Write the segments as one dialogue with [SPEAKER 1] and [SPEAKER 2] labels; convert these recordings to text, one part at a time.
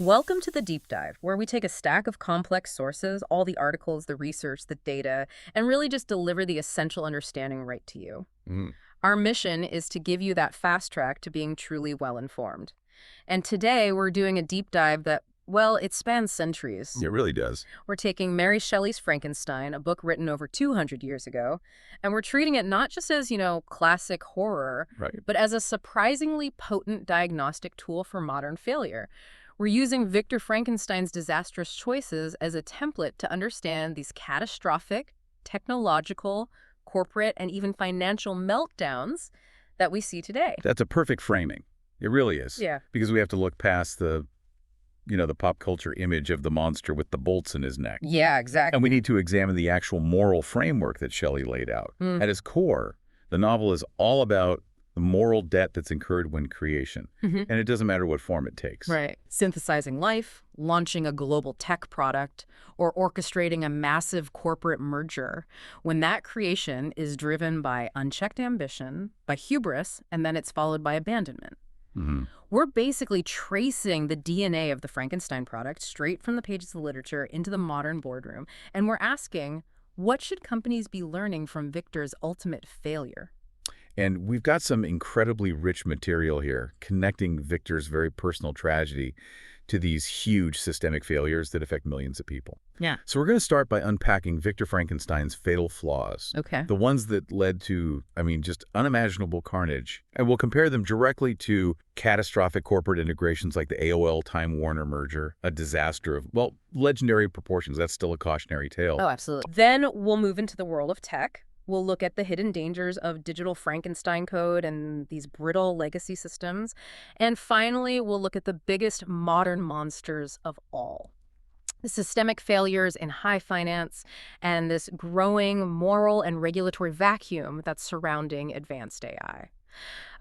[SPEAKER 1] Welcome to the Deep Dive, where we take a stack of complex sources, all the articles, the research, the data, and really just deliver the essential understanding right to you.
[SPEAKER 2] Mm.
[SPEAKER 1] Our mission is to give you that fast track to being truly well-informed. And today we're doing a deep dive that, well, it spans centuries.
[SPEAKER 2] It really does.
[SPEAKER 1] We're taking Mary Shelley's Frankenstein, a book written over 200 years ago, and we're treating it not just as, classic horror,
[SPEAKER 2] Right.
[SPEAKER 1] but as a surprisingly potent diagnostic tool for modern failure. We're using Victor Frankenstein's disastrous choices as a template to understand these catastrophic, technological, corporate, and even financial meltdowns that we see today.
[SPEAKER 2] That's a perfect framing. It really is.
[SPEAKER 1] Yeah.
[SPEAKER 2] Because we have to look past the pop culture image of the monster with the bolts in his neck.
[SPEAKER 1] Yeah, exactly.
[SPEAKER 2] And we need to examine the actual moral framework that Shelley laid out. At its core, the novel is all about the moral debt that's incurred when creation. And it doesn't matter what form it takes.
[SPEAKER 1] Right. Synthesizing life, launching a global tech product, or orchestrating a massive corporate merger, when that creation is driven by unchecked ambition, by hubris, and then it's followed by abandonment. We're basically tracing the DNA of the Frankenstein product straight from the pages of literature into the modern boardroom, and we're asking, what should companies be learning from Victor's ultimate failure?
[SPEAKER 2] And we've got some incredibly rich material here, connecting Victor's very personal tragedy to these huge systemic failures that affect millions of people.
[SPEAKER 1] Yeah.
[SPEAKER 2] So we're going to start by unpacking Victor Frankenstein's fatal flaws.
[SPEAKER 1] Okay.
[SPEAKER 2] The ones that led to, just unimaginable carnage. And we'll compare them directly to catastrophic corporate integrations like the AOL-Time Warner merger, a disaster of, legendary proportions. That's still a cautionary tale.
[SPEAKER 1] Oh, absolutely. Then we'll move into the world of tech. We'll look at the hidden dangers of digital Frankenstein code and these brittle legacy systems. And finally, we'll look at the biggest modern monsters of all: the systemic failures in high finance and this growing moral and regulatory vacuum that's surrounding advanced AI.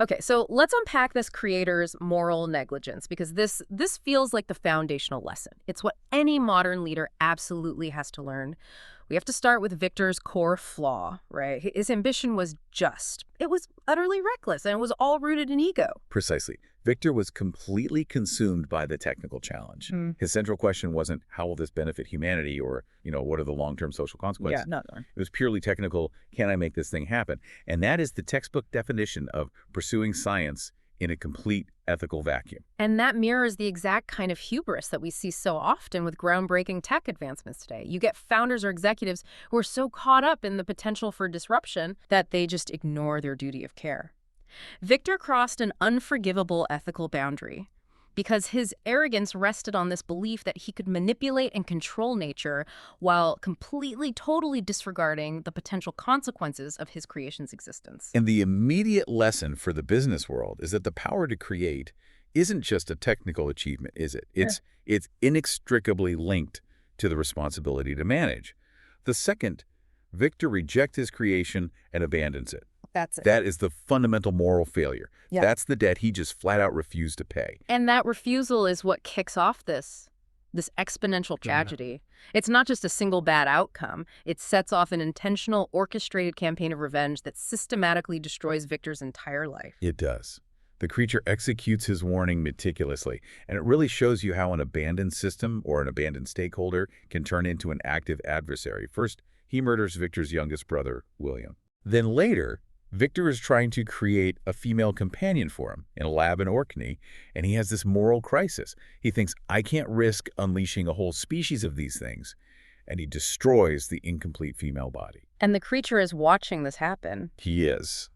[SPEAKER 1] Okay, so let's unpack this creator's moral negligence, because this feels like the foundational lesson. It's what any modern leader absolutely has to learn. We have to start with Victor's core flaw, right? His ambition was just. It was utterly reckless, and it was all rooted in ego.
[SPEAKER 2] Precisely. Victor was completely consumed by the technical challenge. His central question wasn't, how will this benefit humanity, or, what are the long-term social consequences?
[SPEAKER 1] Yeah, no.
[SPEAKER 2] It was purely technical. Can I make this thing happen? And that is the textbook definition of pursuing science in a complete ethical vacuum.
[SPEAKER 1] And that mirrors the exact kind of hubris that we see so often with groundbreaking tech advancements today. You get founders or executives who are so caught up in the potential for disruption that they just ignore their duty of care. Victor crossed an unforgivable ethical boundary because his arrogance rested on this belief that he could manipulate and control nature while completely, totally disregarding the potential consequences of his creation's existence.
[SPEAKER 2] And the immediate lesson for the business world is that the power to create isn't just a technical achievement, is it? It's inextricably linked to the responsibility to manage. The second, Victor rejects his creation and abandons it.
[SPEAKER 1] That's it.
[SPEAKER 2] That is the fundamental moral failure.
[SPEAKER 1] Yeah.
[SPEAKER 2] That's the debt he just flat out refused to pay.
[SPEAKER 1] And that refusal is what kicks off this exponential tragedy. It's not just a single bad outcome. It sets off an intentional, orchestrated campaign of revenge that systematically destroys Victor's entire life.
[SPEAKER 2] It does. The creature executes his warning meticulously, and it really shows you how an abandoned system or an abandoned stakeholder can turn into an active adversary. First, he murders Victor's youngest brother, William. Then later, Victor is trying to create a female companion for him in a lab in Orkney, and he has this moral crisis. He thinks, I can't risk unleashing a whole species of these things, and he destroys the incomplete female body.
[SPEAKER 1] And the creature is watching this happen.
[SPEAKER 2] He is.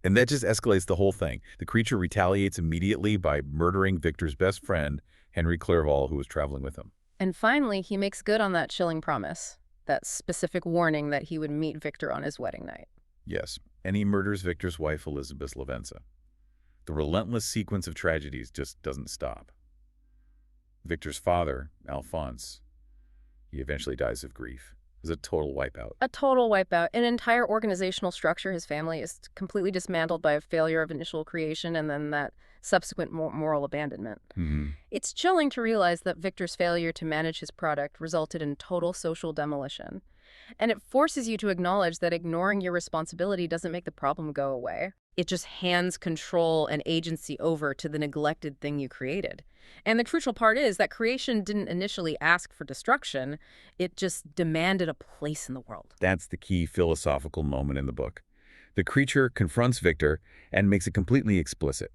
[SPEAKER 2] And that just escalates the whole thing. The creature retaliates immediately by murdering Victor's best friend, Henry Clerval, who was traveling with him.
[SPEAKER 1] And finally, he makes good on that chilling promise, that specific warning that he would meet Victor on his wedding night.
[SPEAKER 2] Yes, and he murders Victor's wife, Elizabeth Lavenza. The relentless sequence of tragedies just doesn't stop. Victor's father, Alphonse, he eventually dies of grief. It was a total wipeout.
[SPEAKER 1] A total wipeout. An entire organizational structure, his family, is completely dismantled by a failure of initial creation and then that subsequent moral abandonment. It's chilling to realize that Victor's failure to manage his product resulted in total social demolition. And it forces you to acknowledge that ignoring your responsibility doesn't make the problem go away. It just hands control and agency over to the neglected thing you created. And the crucial part is that creation didn't initially ask for destruction, it just demanded a place in the world.
[SPEAKER 2] That's the key philosophical moment in the book. The creature confronts Victor and makes it completely explicit.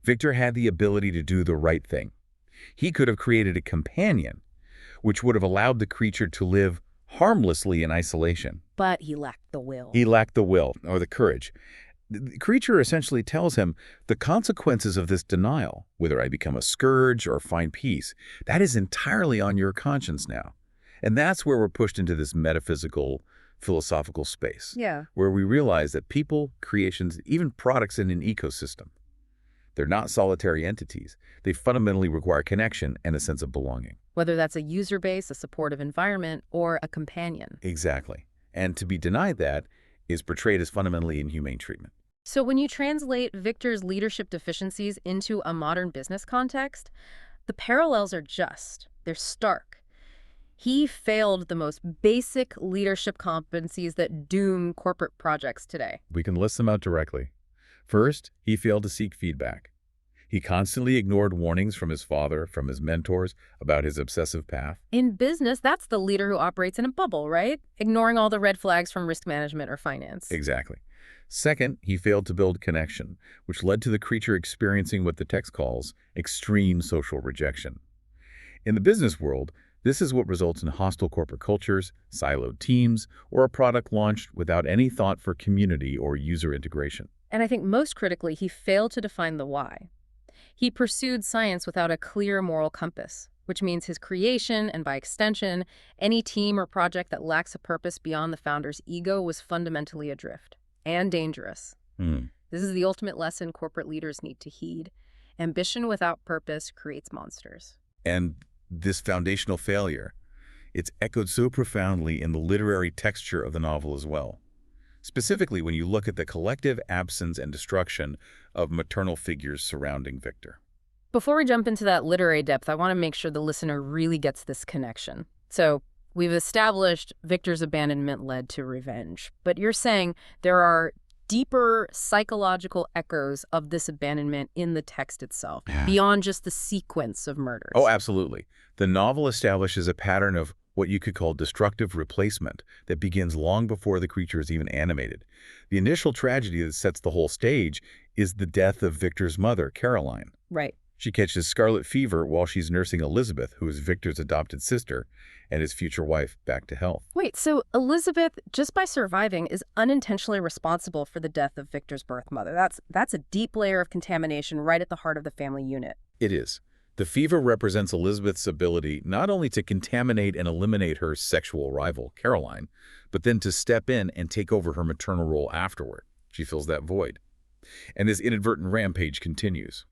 [SPEAKER 2] Victor had the ability to do the right thing. He could have created a companion, which would have allowed the creature to live harmlessly in isolation.
[SPEAKER 1] But he lacked the will.
[SPEAKER 2] He lacked the will or the courage. The creature essentially tells him the consequences of this denial, whether I become a scourge or find peace, that is entirely on your conscience now. And that's where we're pushed into this metaphysical, philosophical space,
[SPEAKER 1] Yeah.
[SPEAKER 2] where we realize that people, creations, even products in an ecosystem, they're not solitary entities. They fundamentally require connection and a sense of belonging.
[SPEAKER 1] Whether that's a user base, a supportive environment, or a companion.
[SPEAKER 2] Exactly. And to be denied that is portrayed as fundamentally inhumane treatment.
[SPEAKER 1] So when you translate Victor's leadership deficiencies into a modern business context, the parallels are they're stark. He failed the most basic leadership competencies that doom corporate projects today.
[SPEAKER 2] We can list them out directly. First, he failed to seek feedback. He constantly ignored warnings from his father, from his mentors, about his obsessive path.
[SPEAKER 1] In business, that's the leader who operates in a bubble, right? Ignoring all the red flags from risk management or finance.
[SPEAKER 2] Exactly. Second, he failed to build connection, which led to the creature experiencing what the text calls extreme social rejection. In the business world, this is what results in hostile corporate cultures, siloed teams, or a product launched without any thought for community or user integration.
[SPEAKER 1] And I think most critically, he failed to define the why. He pursued science without a clear moral compass, which means his creation, and by extension, any team or project that lacks a purpose beyond the founder's ego was fundamentally adrift and dangerous. This is the ultimate lesson corporate leaders need to heed. Ambition without purpose creates monsters.
[SPEAKER 2] And this foundational failure, it's echoed so profoundly in the literary texture of the novel as well. Specifically, when you look at the collective absence and destruction of maternal figures surrounding Victor.
[SPEAKER 1] Before we jump into that literary depth, I want to make sure the listener really gets this connection. So, we've established Victor's abandonment led to revenge, but you're saying there are deeper psychological echoes of this abandonment in the text itself, beyond just the sequence of murders.
[SPEAKER 2] Oh, absolutely. The novel establishes a pattern of what you could call destructive replacement that begins long before the creature is even animated. The initial tragedy that sets the whole stage is the death of Victor's mother, Caroline.
[SPEAKER 1] Right.
[SPEAKER 2] She catches scarlet fever while she's nursing Elizabeth, who is Victor's adopted sister, and his future wife, back to health.
[SPEAKER 1] Wait, so Elizabeth, just by surviving, is unintentionally responsible for the death of Victor's birth mother. That's a deep layer of contamination right at the heart of the family unit.
[SPEAKER 2] It is. The fever represents Elizabeth's ability not only to contaminate and eliminate her sexual rival, Caroline, but then to step in and take over her maternal role afterward. She fills that void. And this inadvertent rampage continues.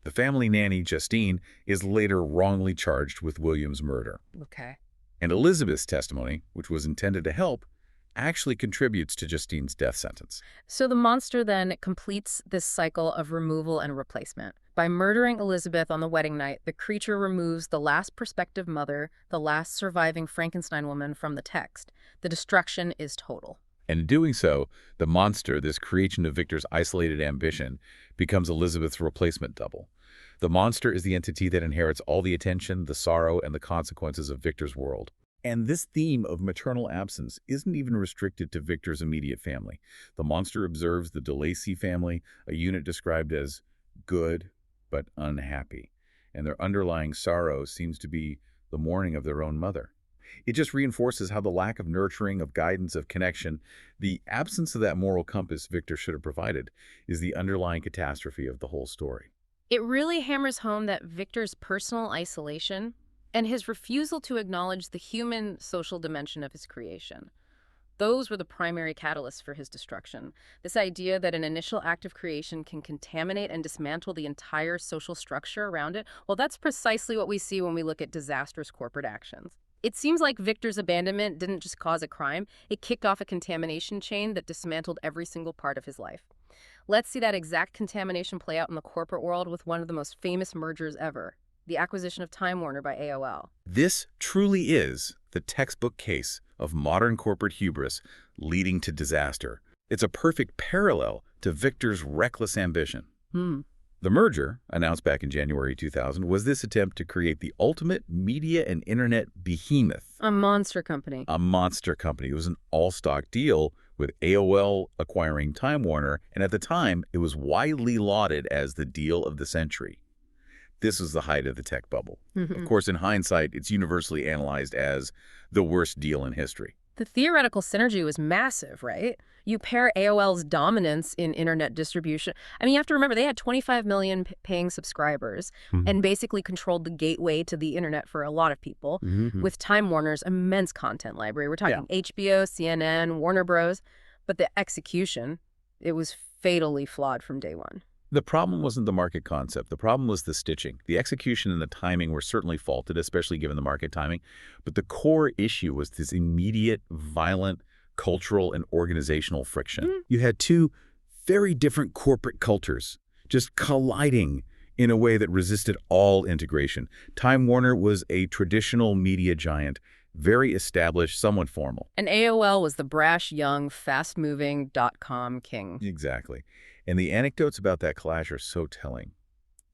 [SPEAKER 2] The family nanny, Justine, is later wrongly charged with William's murder.
[SPEAKER 1] Okay.
[SPEAKER 2] And Elizabeth's testimony, which was intended to help, actually contributes to Justine's death sentence.
[SPEAKER 1] So the monster then completes this cycle of removal and replacement. By murdering Elizabeth on the wedding night, the creature removes the last prospective mother, the last surviving Frankenstein woman, from the text. The destruction is total.
[SPEAKER 2] And in doing so, the monster, this creation of Victor's isolated ambition, becomes Elizabeth's replacement double. The monster is the entity that inherits all the attention, the sorrow, and the consequences of Victor's world. And this theme of maternal absence isn't even restricted to Victor's immediate family. The monster observes the DeLacy family, a unit described as good but unhappy, and their underlying sorrow seems to be the mourning of their own mother. It just reinforces how the lack of nurturing, of guidance, of connection, the absence of that moral compass Victor should have provided, is the underlying catastrophe of the whole story.
[SPEAKER 1] It really hammers home that Victor's personal isolation and his refusal to acknowledge the human social dimension of his creation, those were the primary catalysts for his destruction. This idea that an initial act of creation can contaminate and dismantle the entire social structure around it, well, that's precisely what we see when we look at disastrous corporate actions. It seems like Victor's abandonment didn't just cause a crime, it kicked off a contamination chain that dismantled every single part of his life. Let's see that exact contamination play out in the corporate world with one of the most famous mergers ever, the acquisition of Time Warner by AOL.
[SPEAKER 2] This truly is the textbook case of modern corporate hubris leading to disaster. It's a perfect parallel to Victor's reckless ambition.
[SPEAKER 1] Hmm.
[SPEAKER 2] The merger, announced back in January 2000, was this attempt to create the ultimate media and internet behemoth.
[SPEAKER 1] A monster company.
[SPEAKER 2] A monster company. It was an all-stock deal with AOL acquiring Time Warner, and at the time, it was widely lauded as the deal of the century. This was the height of the tech bubble. Of course, in hindsight, it's universally analyzed as the worst deal in history.
[SPEAKER 1] The theoretical synergy was massive, right? You pair AOL's dominance in internet distribution. I mean, you have to remember, they had 25 million paying subscribers and basically controlled the gateway to the internet for a lot of people with Time Warner's immense content library. We're talking HBO, CNN, Warner Bros. But the execution, it was fatally flawed from day one.
[SPEAKER 2] The problem wasn't the market concept. The problem was the stitching. The execution and the timing were certainly faulted, especially given the market timing. But the core issue was this immediate, violent, cultural and organizational friction. You had two very different corporate cultures just colliding in a way that resisted all integration. Time Warner was a traditional media giant, very established, somewhat formal.
[SPEAKER 1] And AOL was the brash, young, fast-moving .com king.
[SPEAKER 2] Exactly. And the anecdotes about that clash are so telling.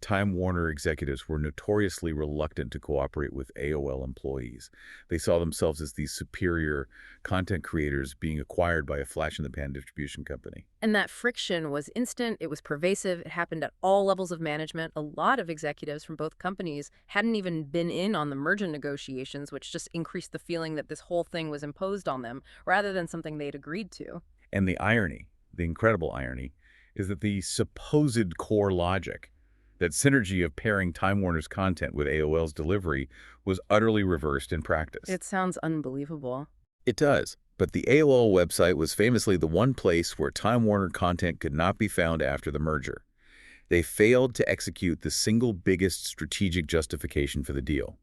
[SPEAKER 2] Time Warner executives were notoriously reluctant to cooperate with AOL employees. They saw themselves as these superior content creators being acquired by a flash-in-the-pan distribution company.
[SPEAKER 1] And that friction was instant, it was pervasive, it happened at all levels of management. A lot of executives from both companies hadn't even been in on the merger negotiations, which just increased the feeling that this whole thing was imposed on them rather than something they'd agreed to.
[SPEAKER 2] And the irony, the incredible irony, is that the supposed core logic, that synergy of pairing Time Warner's content with AOL's delivery, was utterly reversed in practice.
[SPEAKER 1] It sounds unbelievable.
[SPEAKER 2] It does, but the AOL website was famously the one place where Time Warner content could not be found after the merger. They failed to execute the single biggest strategic justification for the deal.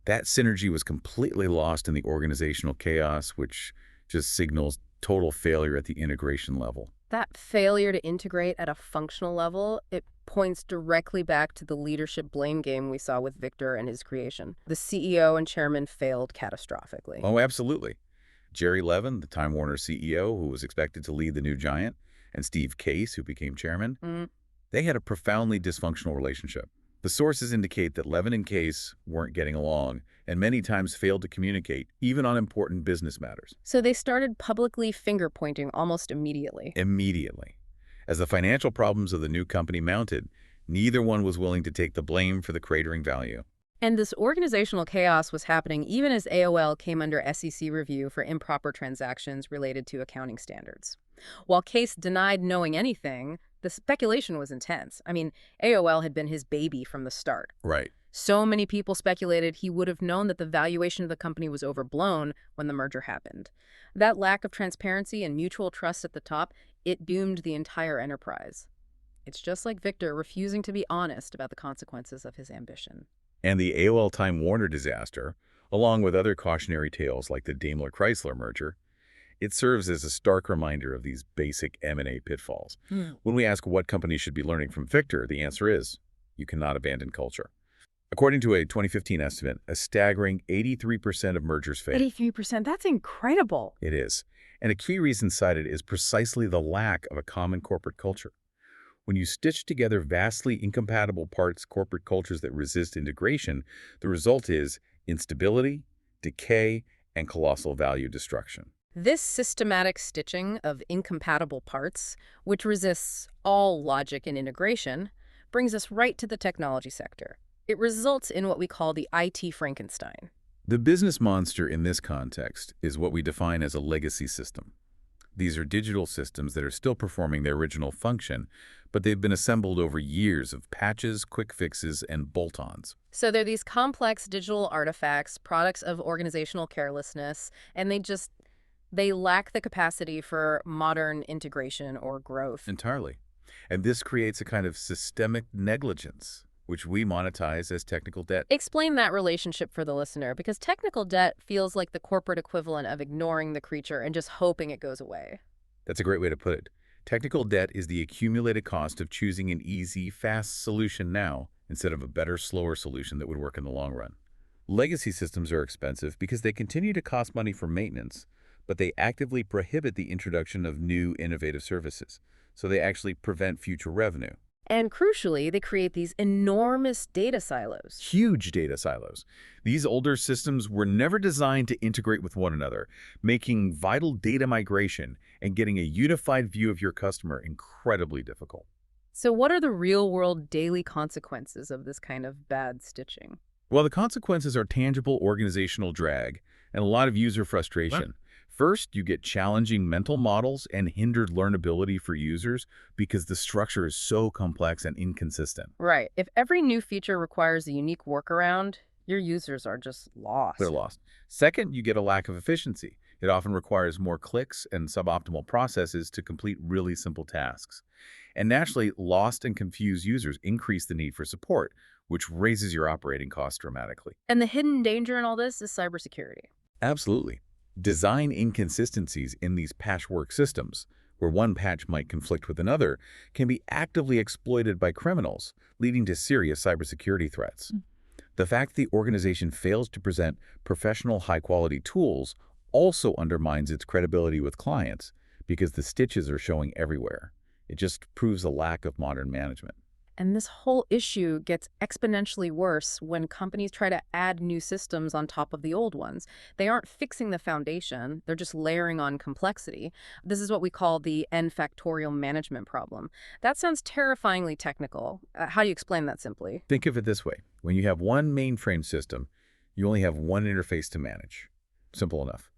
[SPEAKER 2] That synergy was completely lost in the organizational chaos, which just signals total failure at the integration level.
[SPEAKER 1] That failure to integrate at a functional level, it points directly back to the leadership blame game we saw with Victor and his creation. The CEO and chairman failed catastrophically.
[SPEAKER 2] Oh, absolutely. Jerry Levin, the Time Warner CEO, who was expected to lead the new giant, and Steve Case, who became chairman, they had a profoundly dysfunctional relationship. The sources indicate that Levin and Case weren't getting along, and many times failed to communicate, even on important business matters.
[SPEAKER 1] So they started publicly finger-pointing almost immediately.
[SPEAKER 2] Immediately. As the financial problems of the new company mounted, neither one was willing to take the blame for the cratering value.
[SPEAKER 1] And this organizational chaos was happening even as AOL came under SEC review for improper transactions related to accounting standards. While Case denied knowing anything, the speculation was intense. I mean, AOL had been his baby from the start.
[SPEAKER 2] Right.
[SPEAKER 1] So many people speculated he would have known that the valuation of the company was overblown when the merger happened. That lack of transparency and mutual trust at the top, it doomed the entire enterprise. It's just like Victor refusing to be honest about the consequences of his ambition.
[SPEAKER 2] And the AOL-Time Warner disaster, along with other cautionary tales like the Daimler-Chrysler merger, it serves as a stark reminder of these basic M&A pitfalls. When we ask what companies should be learning from Victor, the answer is, you cannot abandon culture. According to a 2015 estimate, a staggering 83% of mergers fail.
[SPEAKER 1] 83%, that's incredible.
[SPEAKER 2] It is. And a key reason cited is precisely the lack of a common corporate culture. When you stitch together vastly incompatible parts, corporate cultures that resist integration, the result is instability, decay, and colossal value destruction.
[SPEAKER 1] This systematic stitching of incompatible parts, which resists all logic and integration, brings us right to the technology sector. It results in what we call the IT Frankenstein.
[SPEAKER 2] The business monster in this context is what we define as a legacy system. These are digital systems that are still performing their original function, but they've been assembled over years of patches, quick fixes, and bolt-ons.
[SPEAKER 1] So they're these complex digital artifacts, products of organizational carelessness, and they lack the capacity for modern integration or growth.
[SPEAKER 2] Entirely. And this creates a kind of systemic negligence, which we monetize as technical debt.
[SPEAKER 1] Explain that relationship for the listener, because technical debt feels like the corporate equivalent of ignoring the creature and just hoping it goes away.
[SPEAKER 2] That's a great way to put it. Technical debt is the accumulated cost of choosing an easy, fast solution now instead of a better, slower solution that would work in the long run. Legacy systems are expensive because they continue to cost money for maintenance, but they actively prohibit the introduction of new innovative services, so they actually prevent future revenue.
[SPEAKER 1] And crucially, they create these enormous data silos.
[SPEAKER 2] Huge data silos. These older systems were never designed to integrate with one another, making vital data migration and getting a unified view of your customer incredibly difficult.
[SPEAKER 1] So what are the real-world daily consequences of this kind of bad stitching?
[SPEAKER 2] Well, the consequences are tangible organizational drag and a lot of user frustration. First, you get challenging mental models and hindered learnability for users because the structure is so complex and inconsistent.
[SPEAKER 1] Right. If every new feature requires a unique workaround, your users are just
[SPEAKER 2] They're
[SPEAKER 1] lost.
[SPEAKER 2] lost. Second, you get a lack of efficiency. It often requires more clicks and suboptimal processes to complete really simple tasks. And naturally, lost and confused users increase the need for support, which raises your operating costs dramatically.
[SPEAKER 1] And the hidden danger in all this is cybersecurity.
[SPEAKER 2] Absolutely. Design inconsistencies in these patchwork systems, where one patch might conflict with another, can be actively exploited by criminals, leading to serious cybersecurity threats. The fact the organization fails to present professional, high-quality tools also undermines its credibility with clients because the stitches are showing everywhere. It just proves a lack of modern management.
[SPEAKER 1] And this whole issue gets exponentially worse when companies try to add new systems on top of the old ones. They aren't fixing the foundation, they're just layering on complexity. This is what we call the N factorial management problem. That sounds terrifyingly technical. How do you explain that simply?
[SPEAKER 2] Think of it this way. When you have one mainframe system, you only have one interface to manage. Simple enough.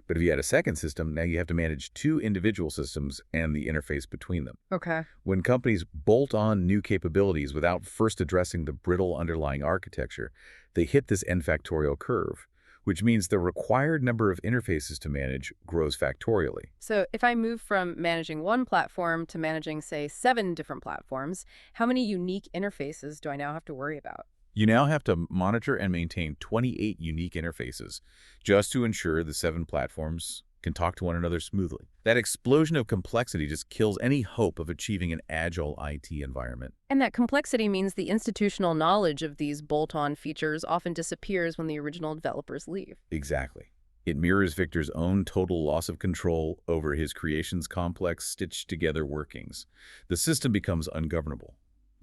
[SPEAKER 2] But if you add a second system, now you have to manage two individual systems and the interface between them.
[SPEAKER 1] Okay.
[SPEAKER 2] When companies bolt on new capabilities without first addressing the brittle underlying architecture, they hit this n factorial curve, which means the required number of interfaces to manage grows factorially.
[SPEAKER 1] So if I move from managing one platform to managing, say, 7 different platforms, how many unique interfaces do I now have to worry about?
[SPEAKER 2] You now have to monitor and maintain 28 unique interfaces just to ensure the 7 platforms can talk to one another smoothly. That explosion of complexity just kills any hope of achieving an agile IT environment.
[SPEAKER 1] And that complexity means the institutional knowledge of these bolt-on features often disappears when the original developers leave.
[SPEAKER 2] Exactly. It mirrors Victor's own total loss of control over his creation's complex, stitched-together workings. The system becomes ungovernable,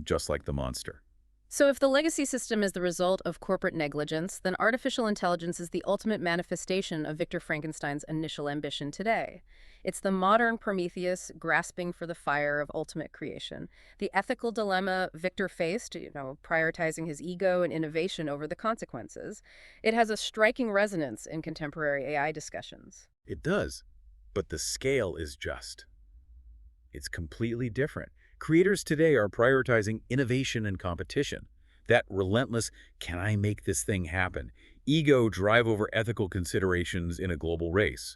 [SPEAKER 2] just like the monster.
[SPEAKER 1] So if the legacy system is the result of corporate negligence, then artificial intelligence is the ultimate manifestation of Victor Frankenstein's initial ambition today. It's the modern Prometheus grasping for the fire of ultimate creation, the ethical dilemma Victor faced, prioritizing his ego and innovation over the consequences. It has a striking resonance in contemporary AI discussions.
[SPEAKER 2] It does, but the scale is just. It's completely different. Creators today are prioritizing innovation and competition. That relentless, can I make this thing happen? Ego drive over ethical considerations in a global race.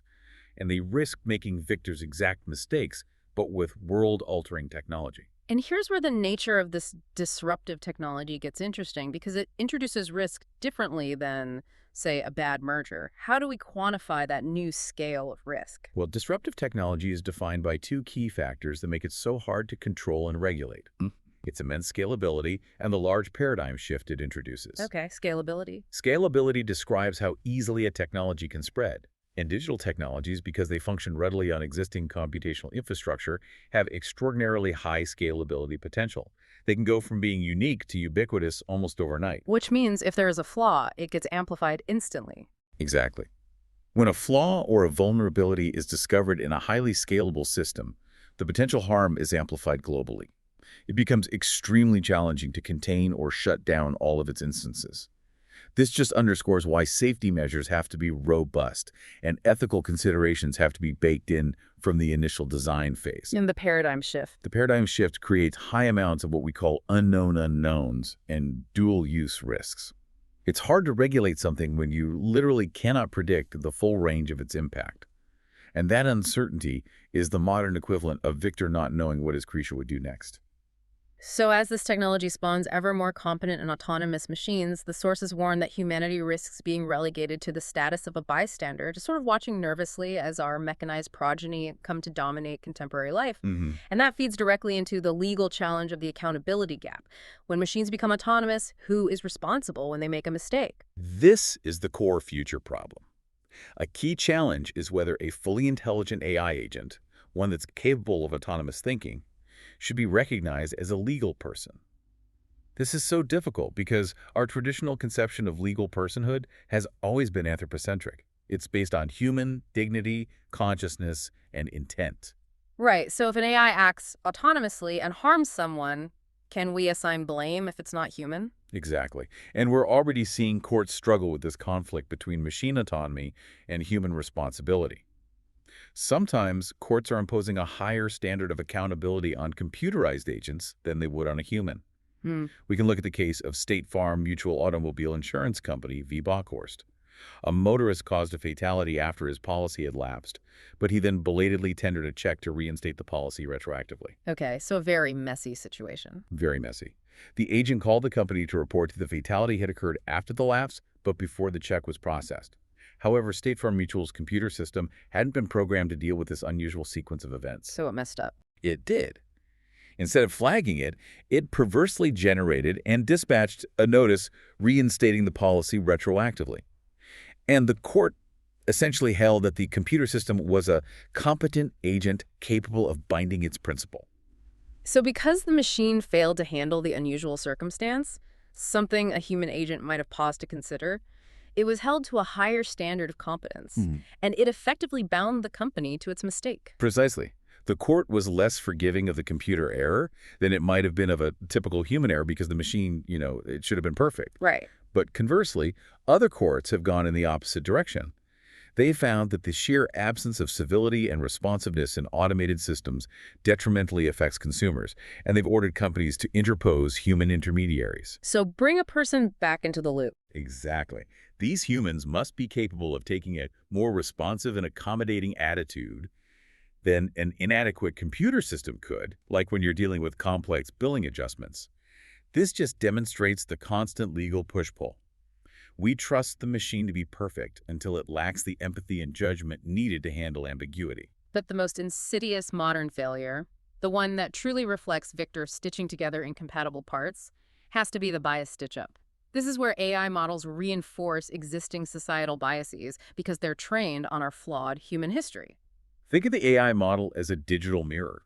[SPEAKER 2] And they risk making Victor's exact mistakes, but with world-altering technology.
[SPEAKER 1] And here's where the nature of this disruptive technology gets interesting, because it introduces risk differently than, say, a bad merger. How do we quantify that new scale of risk?
[SPEAKER 2] Well, disruptive technology is defined by 2 key factors that make it so hard to control and regulate. Its immense scalability and the large paradigm shift it introduces.
[SPEAKER 1] Okay, scalability.
[SPEAKER 2] Scalability describes how easily a technology can spread. And digital technologies, because they function readily on existing computational infrastructure, have extraordinarily high scalability potential. They can go from being unique to ubiquitous almost overnight.
[SPEAKER 1] Which means if there is a flaw, it gets amplified instantly.
[SPEAKER 2] Exactly. When a flaw or a vulnerability is discovered in a highly scalable system, the potential harm is amplified globally. It becomes extremely challenging to contain or shut down all of its instances. This just underscores why safety measures have to be robust and ethical considerations have to be baked in from the initial design phase.
[SPEAKER 1] In the paradigm shift.
[SPEAKER 2] The paradigm shift creates high amounts of what we call unknown unknowns and dual-use risks. It's hard to regulate something when you literally cannot predict the full range of its impact. And that uncertainty is the modern equivalent of Victor not knowing what his creature would do next.
[SPEAKER 1] So, as this technology spawns ever more competent and autonomous machines, the sources warn that humanity risks being relegated to the status of a bystander, just sort of watching nervously as our mechanized progeny come to dominate contemporary life.
[SPEAKER 2] Hmm.
[SPEAKER 1] And that feeds directly into the legal challenge of the accountability gap. When machines become autonomous, who is responsible when they make a mistake?
[SPEAKER 2] This is the core future problem. A key challenge is whether a fully intelligent AI agent, one that's capable of autonomous thinking, should be recognized as a legal person. This is so difficult because our traditional conception of legal personhood has always been anthropocentric. It's based on human dignity, consciousness, and intent.
[SPEAKER 1] Right. So, if an AI acts autonomously and harms someone, can we assign blame if it's not human?
[SPEAKER 2] Exactly. And we're already seeing courts struggle with this conflict between machine autonomy and human responsibility. Sometimes courts are imposing a higher standard of accountability on computerized agents than they would on a human.
[SPEAKER 1] Hmm.
[SPEAKER 2] We can look at the case of State Farm Mutual Automobile Insurance Company v. Bockhorst. A motorist caused a fatality after his policy had lapsed, but he then belatedly tendered a check to reinstate the policy retroactively.
[SPEAKER 1] Okay, so a very messy situation.
[SPEAKER 2] Very messy. The agent called the company to report that the fatality had occurred after the lapse, but before the check was processed. However, State Farm Mutual's computer system hadn't been programmed to deal with this unusual sequence of events.
[SPEAKER 1] So it messed up.
[SPEAKER 2] It did. Instead of flagging it, it perversely generated and dispatched a notice reinstating the policy retroactively. And the court essentially held that the computer system was a competent agent capable of binding its principal.
[SPEAKER 1] So because the machine failed to handle the unusual circumstance, something a human agent might have paused to consider, it was held to a higher standard of competence, and it effectively bound the company to its mistake.
[SPEAKER 2] Precisely. The court was less forgiving of the computer error than it might have been of a typical human error because the machine, it should have been perfect.
[SPEAKER 1] Right.
[SPEAKER 2] But conversely, other courts have gone in the opposite direction. They found that the sheer absence of civility and responsiveness in automated systems detrimentally affects consumers, and they've ordered companies to interpose human intermediaries.
[SPEAKER 1] So bring a person back into the loop.
[SPEAKER 2] Exactly. These humans must be capable of taking a more responsive and accommodating attitude than an inadequate computer system could, like when you're dealing with complex billing adjustments. This just demonstrates the constant legal push-pull. We trust the machine to be perfect until it lacks the empathy and judgment needed to handle ambiguity.
[SPEAKER 1] But the most insidious modern failure, the one that truly reflects Victor stitching together incompatible parts, has to be the bias stitch-up. This is where AI models reinforce existing societal biases because they're trained on our flawed human history.
[SPEAKER 2] Think of the AI model as a digital mirror.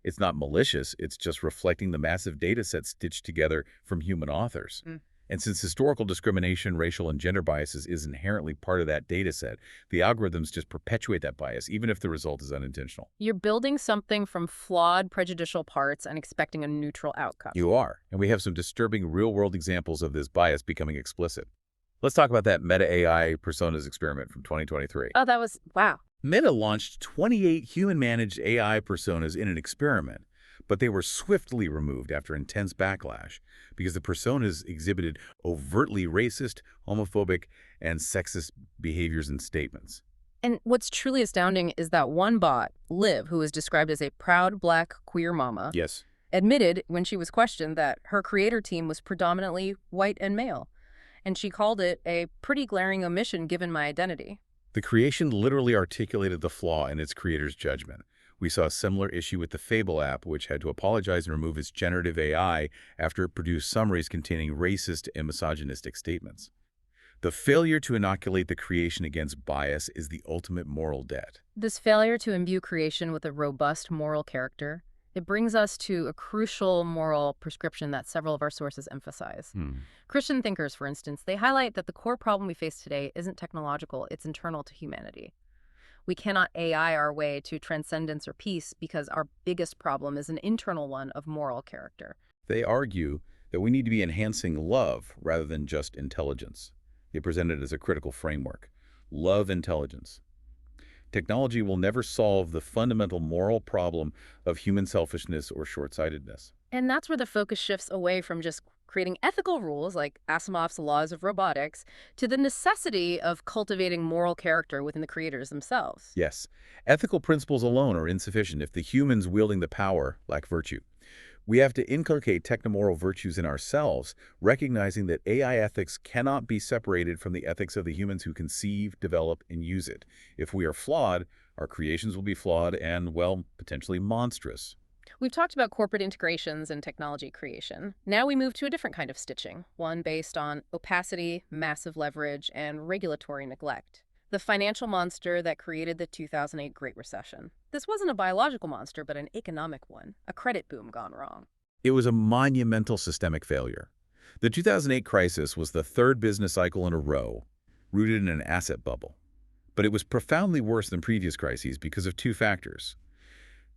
[SPEAKER 2] It's not malicious, it's just reflecting the massive data set stitched together from human authors. And since historical discrimination, racial, and gender biases is inherently part of that data set, the algorithms just perpetuate that bias, even if the result is unintentional.
[SPEAKER 1] You're building something from flawed, prejudicial parts and expecting a neutral outcome.
[SPEAKER 2] You are. And we have some disturbing real-world examples of this bias becoming explicit. Let's talk about that Meta AI personas experiment from 2023.
[SPEAKER 1] Oh, that was, wow.
[SPEAKER 2] Meta launched 28 human-managed AI personas in an experiment, but they were swiftly removed after intense backlash because the personas exhibited overtly racist, homophobic, and sexist behaviors and statements.
[SPEAKER 1] And what's truly astounding is that one bot, Liv, who was described as a proud black queer mama,
[SPEAKER 2] Yes.
[SPEAKER 1] admitted when she was questioned that her creator team was predominantly white and male. And she called it a pretty glaring omission given my identity.
[SPEAKER 2] The creation literally articulated the flaw in its creator's judgment. We saw a similar issue with the Fable app, which had to apologize and remove its generative AI after it produced summaries containing racist and misogynistic statements. The failure to inoculate the creation against bias is the ultimate moral debt.
[SPEAKER 1] This failure to imbue creation with a robust moral character, it brings us to a crucial moral prescription that several of our sources emphasize. Christian thinkers, for instance, they highlight that the core problem we face today isn't technological, it's internal to humanity. We cannot AI our way to transcendence or peace because our biggest problem is an internal one of moral character.
[SPEAKER 2] They argue that we need to be enhancing love rather than just intelligence. They present it as a critical framework. Love intelligence. Technology will never solve the fundamental moral problem of human selfishness or short-sightedness.
[SPEAKER 1] And that's where the focus shifts away from just creating ethical rules like Asimov's laws of robotics to the necessity of cultivating moral character within the creators themselves.
[SPEAKER 2] Yes, ethical principles alone are insufficient if the humans wielding the power lack virtue. We have to inculcate technomoral virtues in ourselves, recognizing that AI ethics cannot be separated from the ethics of the humans who conceive, develop, and use it. If we are flawed, our creations will be flawed and, well, potentially monstrous.
[SPEAKER 1] We've talked about corporate integrations and technology creation. Now we move to a different kind of stitching, one based on opacity, massive leverage, and regulatory neglect. The financial monster that created the 2008 Great Recession. This wasn't a biological monster, but an economic one, a credit boom gone wrong.
[SPEAKER 2] It was a monumental systemic failure. The 2008 crisis was the third business cycle in a row, rooted in an asset bubble. But it was profoundly worse than previous crises because of two factors: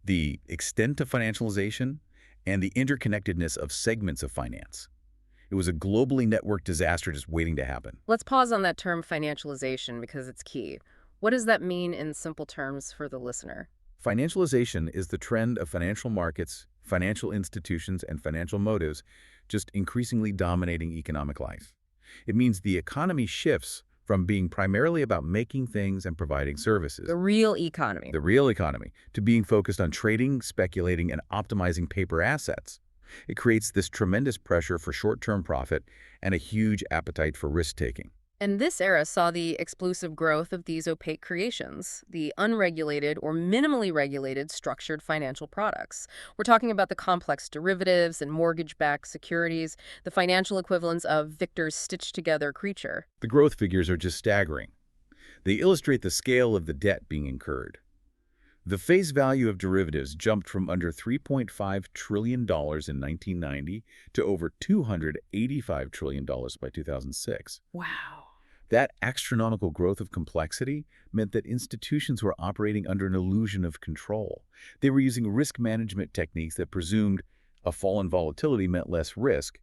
[SPEAKER 2] the extent of financialization and the interconnectedness of segments of finance. It was a globally networked disaster just waiting to happen.
[SPEAKER 1] Let's pause on that term financialization because it's key. What does that mean in simple terms for the listener?
[SPEAKER 2] Financialization is the trend of financial markets, financial institutions, and financial motives just increasingly dominating economic life. It means the economy shifts from being primarily about making things and providing services,
[SPEAKER 1] The real economy.
[SPEAKER 2] the real economy, to being focused on trading, speculating, and optimizing paper assets. It creates this tremendous pressure for short-term profit and a huge appetite for risk-taking.
[SPEAKER 1] And this era saw the explosive growth of these opaque creations, the unregulated or minimally regulated structured financial products. We're talking about the complex derivatives and mortgage-backed securities, the financial equivalents of Victor's stitched-together creature.
[SPEAKER 2] The growth figures are just staggering. They illustrate the scale of the debt being incurred. The face value of derivatives jumped from under $3.5 trillion in 1990 to over $285 trillion by 2006.
[SPEAKER 1] Wow.
[SPEAKER 2] That astronomical growth of complexity meant that institutions were operating under an illusion of control. They were using risk management techniques that presumed a fall in volatility meant less risk,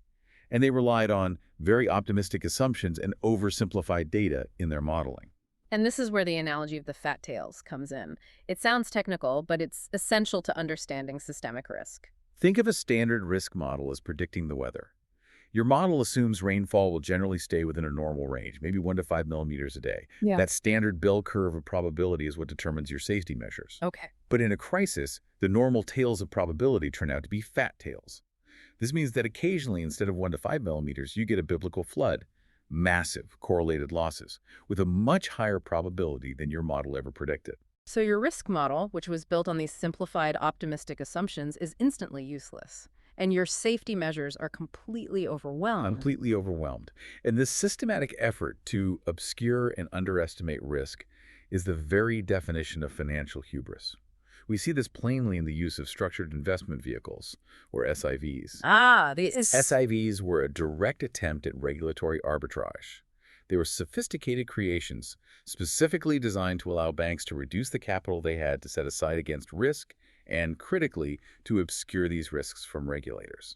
[SPEAKER 2] and they relied on very optimistic assumptions and oversimplified data in their modeling.
[SPEAKER 1] And this is where the analogy of the fat tails comes in. It sounds technical, but it's essential to understanding systemic risk.
[SPEAKER 2] Think of a standard risk model as predicting the weather. Your model assumes rainfall will generally stay within a normal range, maybe 1 to 5 millimeters a day.
[SPEAKER 1] Yeah.
[SPEAKER 2] That standard bell curve of probability is what determines your safety measures.
[SPEAKER 1] Okay.
[SPEAKER 2] But in a crisis, the normal tails of probability turn out to be fat tails. This means that occasionally, instead of 1 to 5 millimeters, you get a biblical flood, massive correlated losses, with a much higher probability than your model ever predicted.
[SPEAKER 1] So your risk model, which was built on these simplified optimistic assumptions, is instantly useless. And your safety measures are completely overwhelmed.
[SPEAKER 2] Completely overwhelmed. And this systematic effort to obscure and underestimate risk is the very definition of financial hubris. We see this plainly in the use of structured investment vehicles, or SIVs.
[SPEAKER 1] These
[SPEAKER 2] SIVs were a direct attempt at regulatory arbitrage. They were sophisticated creations, specifically designed to allow banks to reduce the capital they had to set aside against risk and, critically, to obscure these risks from regulators.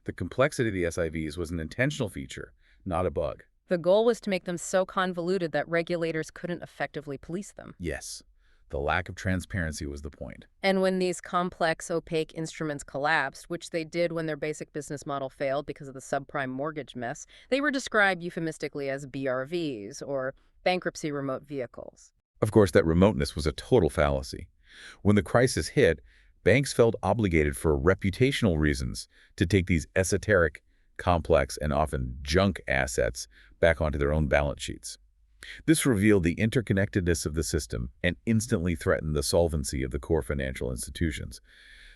[SPEAKER 2] The complexity of the SIVs was an intentional feature, not a bug.
[SPEAKER 1] The goal was to make them so convoluted that regulators couldn't effectively police them.
[SPEAKER 2] Yes, the lack of transparency was the point.
[SPEAKER 1] And when these complex, opaque instruments collapsed, which they did when their basic business model failed because of the subprime mortgage mess, they were described euphemistically as BRVs, or bankruptcy remote vehicles.
[SPEAKER 2] Of course, that remoteness was a total fallacy. When the crisis hit, banks felt obligated for reputational reasons to take these esoteric, complex, and often junk assets back onto their own balance sheets. This revealed the interconnectedness of the system and instantly threatened the solvency of the core financial institutions.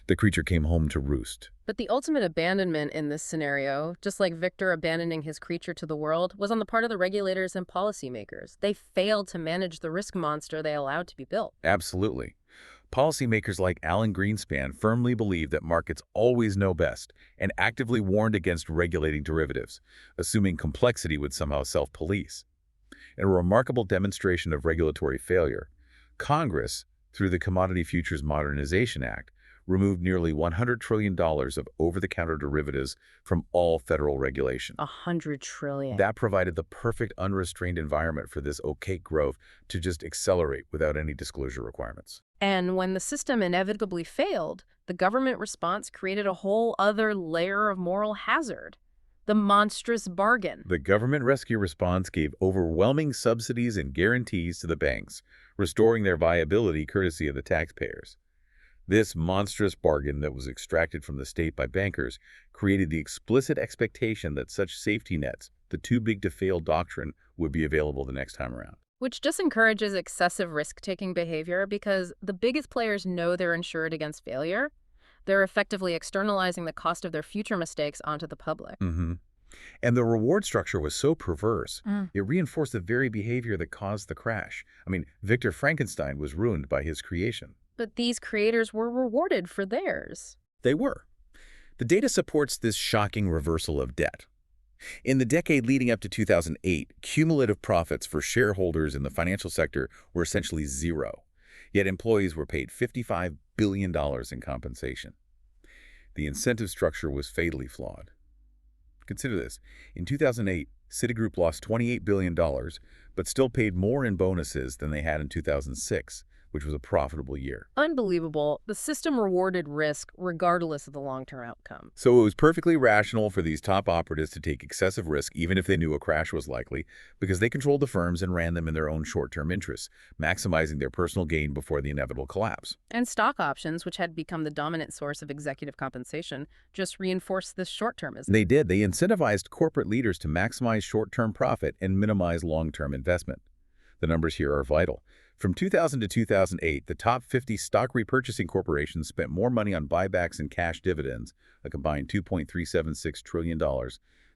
[SPEAKER 2] The creature came home to roost.
[SPEAKER 1] But the ultimate abandonment in this scenario, just like Victor abandoning his creature to the world, was on the part of the regulators and policymakers. They failed to manage the risk monster they allowed to be built.
[SPEAKER 2] Absolutely. Policymakers like Alan Greenspan firmly believed that markets always know best and actively warned against regulating derivatives, assuming complexity would somehow self-police. In a remarkable demonstration of regulatory failure, Congress, through the Commodity Futures Modernization Act, removed nearly $100 trillion of over-the-counter derivatives from all federal regulation.
[SPEAKER 1] $100 trillion.
[SPEAKER 2] That provided the perfect unrestrained environment for this opaque growth to just accelerate without any disclosure requirements.
[SPEAKER 1] And when the system inevitably failed, the government response created a whole other layer of moral hazard. The monstrous bargain.
[SPEAKER 2] The government rescue response gave overwhelming subsidies and guarantees to the banks, restoring their viability courtesy of the taxpayers. This monstrous bargain that was extracted from the state by bankers created the explicit expectation that such safety nets, the too big to fail doctrine, would be available the next time around.
[SPEAKER 1] Which just encourages excessive risk-taking behavior because the biggest players know they're insured against failure. They're effectively externalizing the cost of their future mistakes onto the public.
[SPEAKER 2] And the reward structure was so perverse,
[SPEAKER 1] Mm.
[SPEAKER 2] it reinforced the very behavior that caused the crash. I mean, Victor Frankenstein was ruined by his creation.
[SPEAKER 1] But these creators were rewarded for theirs.
[SPEAKER 2] They were. The data supports this shocking reversal of debt. In the decade leading up to 2008, cumulative profits for shareholders in the financial sector were essentially zero, yet employees were paid $55 billion in compensation. The incentive structure was fatally flawed. Consider this. In 2008, Citigroup lost $28 billion, but still paid more in bonuses than they had in 2006, which was a profitable year.
[SPEAKER 1] Unbelievable. The system rewarded risk regardless of the long-term outcome.
[SPEAKER 2] So it was perfectly rational for these top operatives to take excessive risk even if they knew a crash was likely, because they controlled the firms and ran them in their own short-term interests, maximizing their personal gain before the inevitable collapse.
[SPEAKER 1] And stock options, which had become the dominant source of executive compensation, just reinforced this short-termism.
[SPEAKER 2] They did. They incentivized corporate leaders to maximize short-term profit and minimize long-term investment. The numbers here are vital. From 2000 to 2008, the top 50 stock repurchasing corporations spent more money on buybacks and cash dividends, a combined $2.376 trillion,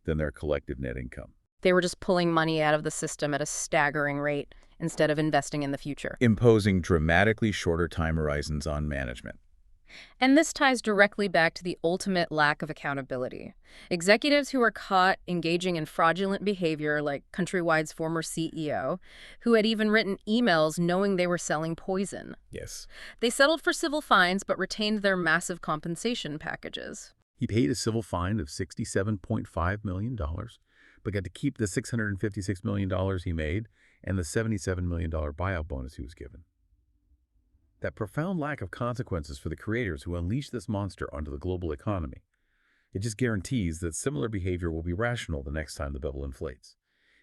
[SPEAKER 2] than their collective net income.
[SPEAKER 1] They were just pulling money out of the system at a staggering rate instead of investing in the future.
[SPEAKER 2] Imposing dramatically shorter time horizons on management.
[SPEAKER 1] And this ties directly back to the ultimate lack of accountability. Executives who were caught engaging in fraudulent behavior, like Countrywide's former CEO, who had even written emails knowing they were selling poison.
[SPEAKER 2] Yes.
[SPEAKER 1] They settled for civil fines but retained their massive compensation packages.
[SPEAKER 2] He paid a civil fine of $67.5 million, but got to keep the $656 million he made and the $77 million buyout bonus he was given. That profound lack of consequences for the creators who unleashed this monster onto the global economy. It just guarantees that similar behavior will be rational the next time the bubble inflates.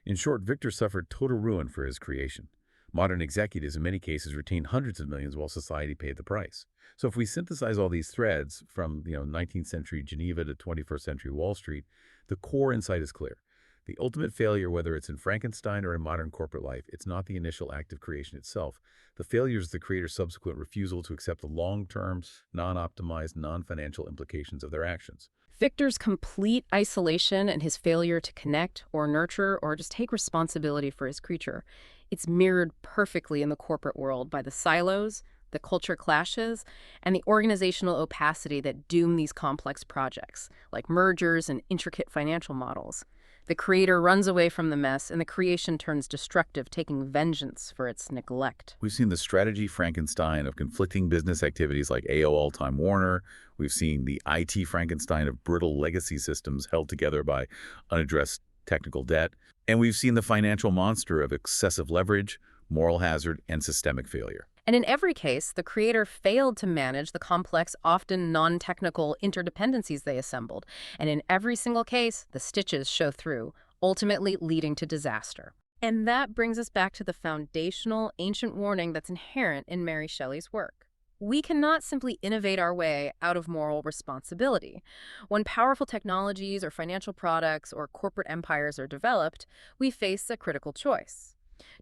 [SPEAKER 2] In short, Victor suffered total ruin for his creation. Modern executives in many cases retained hundreds of millions while society paid the price. So if we synthesize all these threads from 19th century Geneva to 21st century Wall Street, the core insight is clear. The ultimate failure, whether it's in Frankenstein or in modern corporate life, it's not the initial act of creation itself. The failure is the creator's subsequent refusal to accept the long-term, non-optimized, non-financial implications of their actions.
[SPEAKER 1] Victor's complete isolation and his failure to connect or nurture or just take responsibility for his creature, it's mirrored perfectly in the corporate world by the silos, the culture clashes, and the organizational opacity that doom these complex projects, like mergers and intricate financial models. The creator runs away from the mess, and the creation turns destructive, taking vengeance for its neglect.
[SPEAKER 2] We've seen the strategy Frankenstein of conflicting business activities like AOL-Time Warner. We've seen the IT Frankenstein of brittle legacy systems held together by unaddressed technical debt. And we've seen the financial monster of excessive leverage, moral hazard, and systemic failure.
[SPEAKER 1] And in every case, the creator failed to manage the complex, often non-technical interdependencies they assembled. And in every single case, the stitches show through, ultimately leading to disaster. And that brings us back to the foundational, ancient warning that's inherent in Mary Shelley's work. We cannot simply innovate our way out of moral responsibility. When powerful technologies or financial products or corporate empires are developed, we face a critical choice.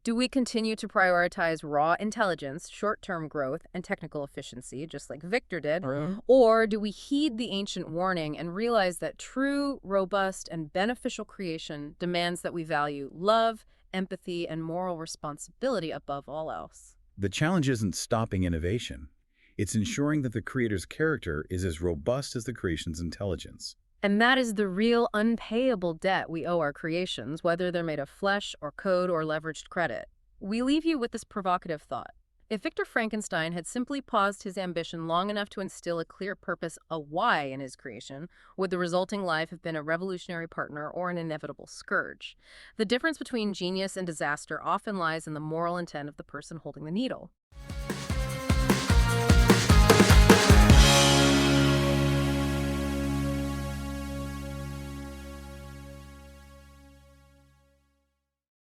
[SPEAKER 1] Do we continue to prioritize raw intelligence, short-term growth, and technical efficiency, just like Victor did? Or do we heed the ancient warning and realize that true, robust, and beneficial creation demands that we value love, empathy, and moral responsibility above all else?
[SPEAKER 2] The challenge isn't stopping innovation. It's ensuring that the creator's character is as robust as the creation's intelligence.
[SPEAKER 1] And that is the real unpayable debt we owe our creations, whether they're made of flesh or code or leveraged credit. We leave you with this provocative thought. If Victor Frankenstein had simply paused his ambition long enough to instill a clear purpose, a why, in his creation, would the resulting life have been a revolutionary partner or an inevitable scourge? The difference between genius and disaster often lies in the moral intent of the person holding the needle.